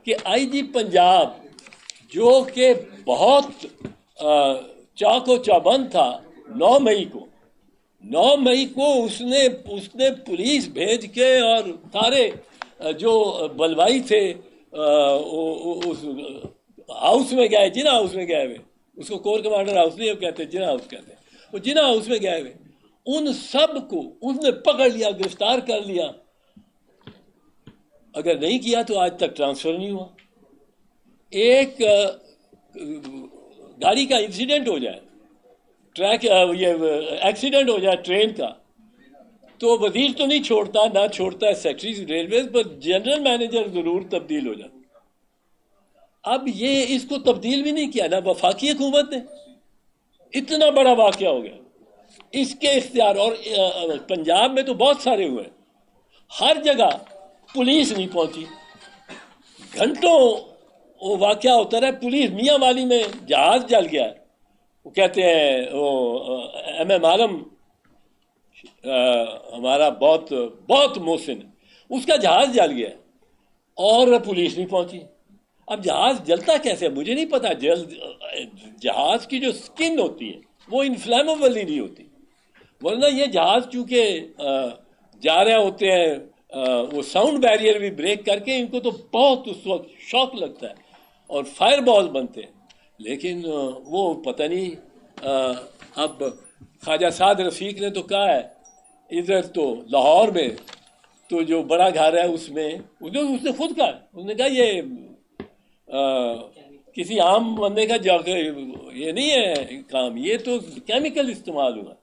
کہ آئی جی پنجاب جو کہ بہت چاق و چوبند تھا، 9 مئی کو اس نے پولیس بھیج کے اور سارے جو بلوائی تھے اس ہاؤس میں گئے، جنا ہاؤس میں گئے ہوئے، اس کو کور کمانڈر ہاؤس نہیں کہتے، جنا ہاؤس کہتے ہیں، وہ جنا ہاؤس میں گئے ہوئے، ان سب کو اس نے پکڑ لیا، گرفتار کر لیا. اگر نہیں کیا تو آج تک ٹرانسفر نہیں ہوا. ایک گاڑی کا انسیڈنٹ ہو جائے، یہ ایکسیڈنٹ ہو جائے ٹرین کا، تو وزیر تو نہیں چھوڑتا، نہ چھوڑتا ہے سیکرٹری ریلویز، پر جنرل مینیجر ضرور تبدیل ہو جاتا. اب یہ اس کو تبدیل بھی نہیں کیا، نہ وفاقی حکومت نے. اتنا بڑا واقعہ ہو گیا اس کے اختیار. اور پنجاب میں تو بہت سارے ہوئے، ہر جگہ پولیس نہیں پہنچی، گھنٹوں وہ واقعہ ہوتا رہا. پولیس میاں والی میں جہاز جل گیا، وہ کہتے ہیں وہ ایم عالم ہمارا بہت بہت محسن، اس کا جہاز جل گیا اور پولیس نہیں پہنچی. اب جہاز جلتا کیسے مجھے نہیں پتا. جہاز کی جو سکن ہوتی ہے وہ انفلیمیبل ہی نہیں ہوتی، ورنہ یہ جہاز چونکہ جا رہے ہوتے ہیں وہ ساؤنڈ بیریئر بھی بریک کر کے، ان کو تو بہت اس وقت شوق لگتا ہے اور فائر بال بنتے ہیں. لیکن وہ پتہ نہیں اب خواجہ سعد رفیق نے تو کہا ہے، ادھر تو لاہور میں تو جو بڑا گھر ہے اس میں اس نے خود کہا، اس نے کہا یہ کسی عام بندے کا یہ نہیں ہے کام، یہ تو کیمیکل استعمال ہوا.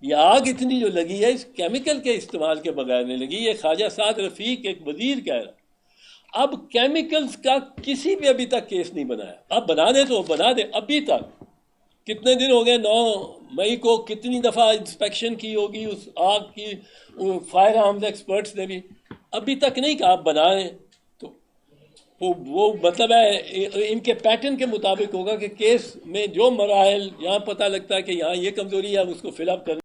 یہ آگ اتنی جو لگی ہے اس کیمیکل کے استعمال کے بغیر نہیں لگی. یہ خواجہ سعد رفیق ایک وزیر کہہ رہا. اب کیمیکلز کا کسی بھی ابھی تک کیس نہیں بنایا. اب بنا دے تو بنا دے. ابھی تک کتنے دن ہو گئے، 9 مئی کو کتنی دفعہ انسپیکشن کی ہوگی اس آگ کی، فائر آرمز ایکسپرٹس نے بھی ابھی تک نہیں کہا آپ بنائیں. تو وہ مطلب ہے ان کے پیٹرن کے مطابق ہوگا کہ کیس میں جو مراحل یہاں پتہ لگتا ہے کہ یہاں یہ کمزوری ہے، اس کو فل اپ کرنا.